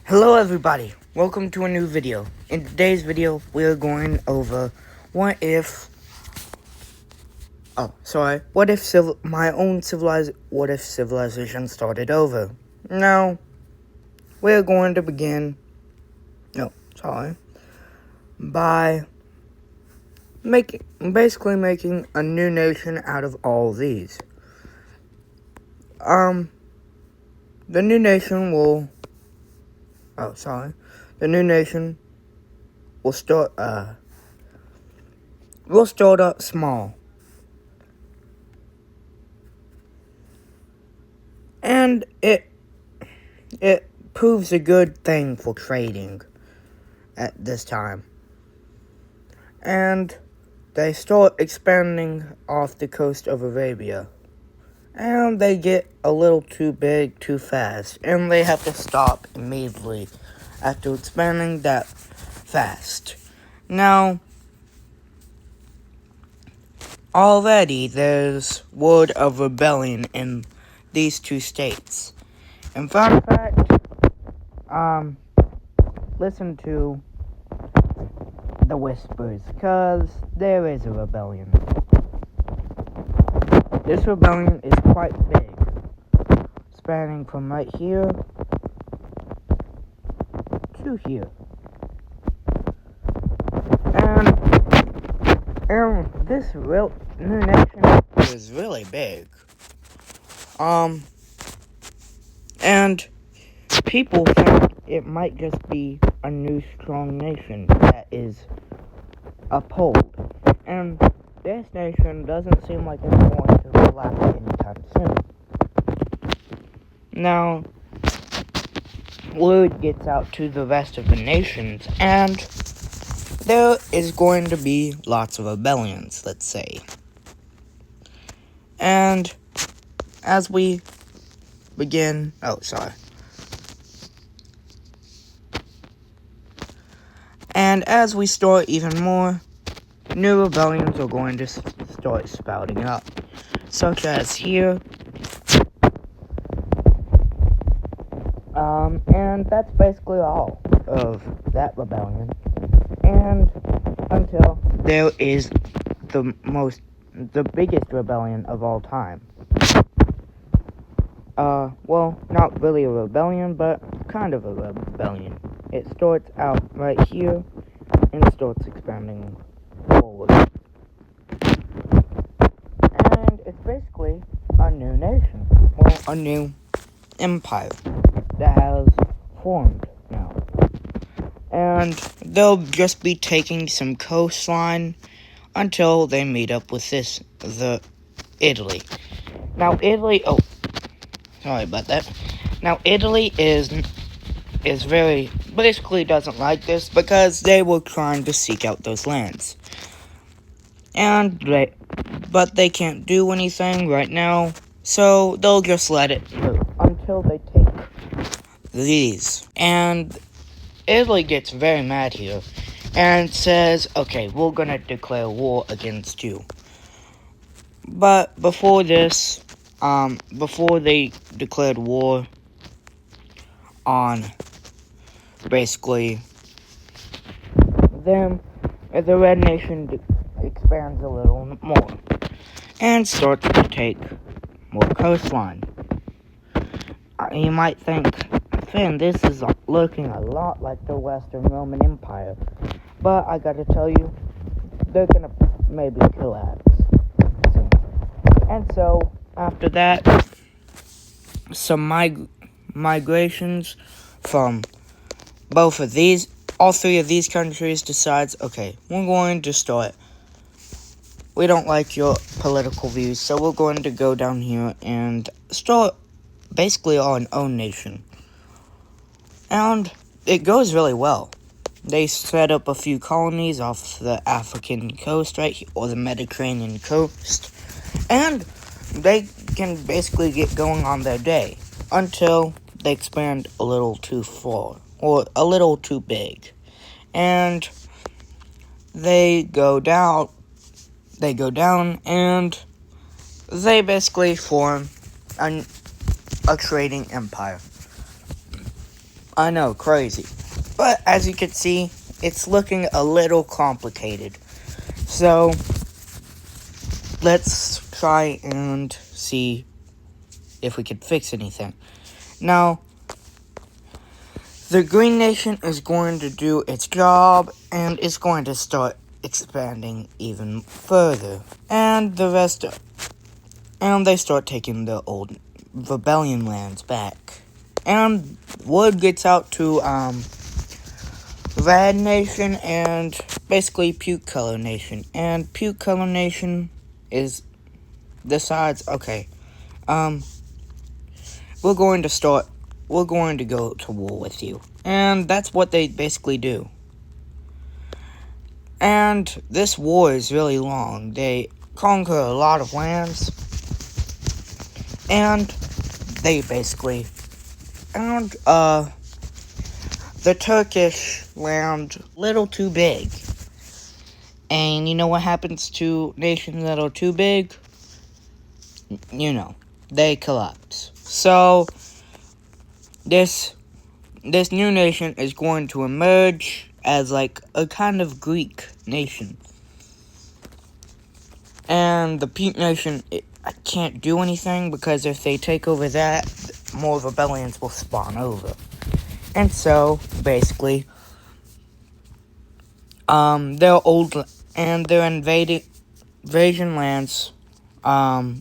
Hello everybody, welcome to a new video. In today's video, we are going over what if civilization started over. Now, we're going to begin, by basically making a new nation out of all these. The new nation will start up small. And it proves a good thing for trading at this time. And they start expanding off the coast of Arabia. And they get a little too big too fast. And they have to stop immediately after expanding that fast. Now, already there's word of rebellion in these two states. And fun fact, listen to the whispers, cause there is a rebellion. This rebellion is quite big, spanning from right here to here. And this new nation is really big. And people think it might just be a new strong nation that is uphold. And this nation doesn't seem like it's going to relax anytime soon. Now, word gets out to the rest of the nations, and there is going to be lots of rebellions, let's say. And as we begin, and as we start even more, new rebellions are going to start spouting up, such as here. And that's basically all of that rebellion. And until there is the biggest rebellion of all time. Well, not really a rebellion, but kind of a rebellion. It starts out right here and starts expanding forward. And it's basically a new nation. Well, a new empire that has formed now. And they'll just be taking some coastline until they meet up with Italy. Now, Italy, sorry about that. Now, Italy basically doesn't like this because they were trying to seek out those lands. But they can't do anything right now, so they'll just let it go until they take these. And Italy gets very mad here and says, okay, we're gonna declare war against you. But before this, before they declared war on basically them, the Red Nation expands a little more and starts to take more coastline. You might think, Finn, this is looking a lot like the Western Roman Empire. But I gotta tell you, they're gonna maybe collapse soon. And so, after that, some migrations from all three of these countries decides, okay, we're going to start. We don't like your political views, so we're going to go down here and start basically our own nation. And it goes really well. They set up a few colonies off the African coast, right here, or the Mediterranean coast, and they can basically get going on their day until they expand a little too far, or a little too big. And they go down, and they basically form a trading empire. I know, crazy. But as you can see, it's looking a little complicated. So, let's try and see if we can fix anything. Now, the Green Nation is going to do its job, and it's going to start expanding even further. And the rest, and they start taking the old rebellion lands back. And word gets out to, Red Nation and basically Puke Color Nation. And Puke Color Nation is decides, okay, we're going to go to war with you. And that's what they basically do. And this war is really long. They conquer a lot of lands. And they basically, and, the Turkish land little too big. And you know what happens to nations that are too big? You know, they collapse. So, this new nation is going to emerge as like a kind of Greek nation. And the Puke Nation, I can't do anything because if they take over that, more rebellions will spawn over. And so, basically, their invasion lands,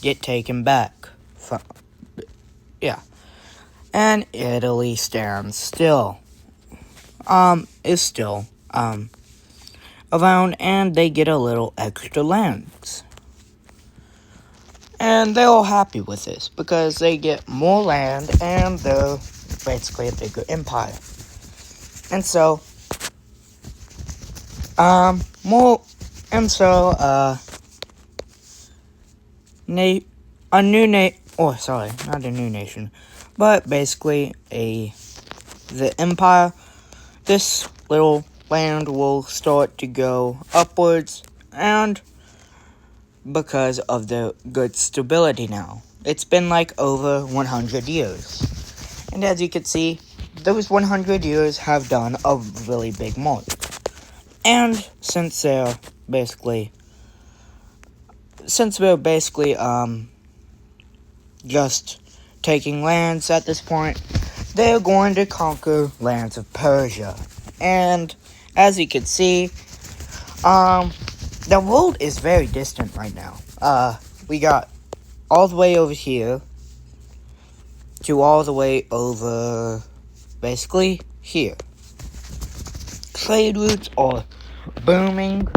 get taken back. And Italy stands still. Is still, around, and they get a little extra lands. And they're all happy with this, because they get more land, and they're basically a bigger empire. And so, not a new nation, but basically the empire, this little land will start to go upwards, and because of the good stability now. It's been like over 100 years. And as you can see, those 100 years have done a really big march. And since we're basically, just taking lands at this point, they're going to conquer lands of Persia. And as you can see, the world is very distant right now. We got all the way over here to all the way over, basically, here. Trade routes are booming.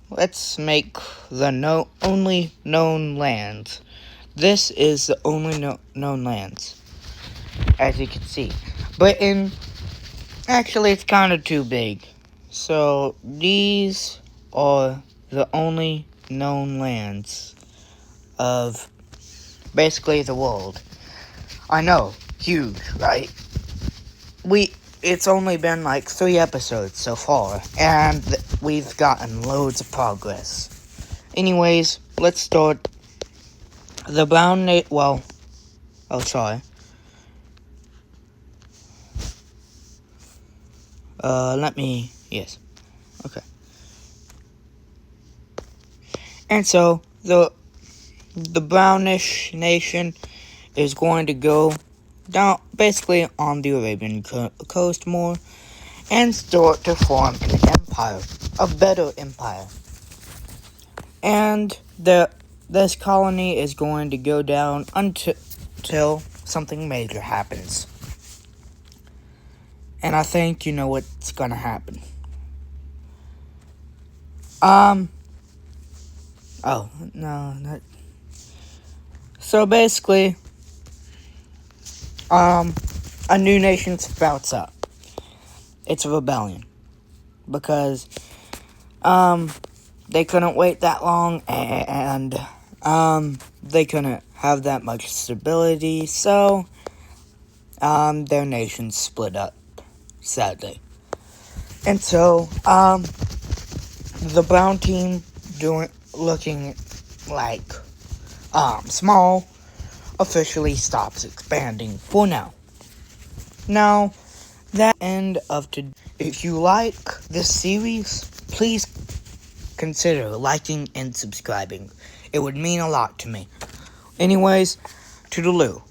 Let's make the only known lands. This is the only known lands, as you can see. But actually, it's kind of too big. So, these are the only known lands of basically the world. I know, huge, right? It's only been like 3 episodes so far, and we've gotten loads of progress. Anyways, let's start. The brown yes. Okay. And so, the brownish nation is going to go down, basically on the Arabian coast more, and start to form an empire, a better empire. And this colony is going to go down until something major happens. And I think you know what's gonna happen. So basically, a new nation sprouts up. It's a rebellion. Because, they couldn't wait that long, and, they couldn't have that much stability, so, their nation split up, sadly. And so, the brown team looking like, small, officially stops expanding for now. Now, that's the end of today. If you like this series, please consider liking and subscribing. It would mean a lot to me. Anyways, toodaloo.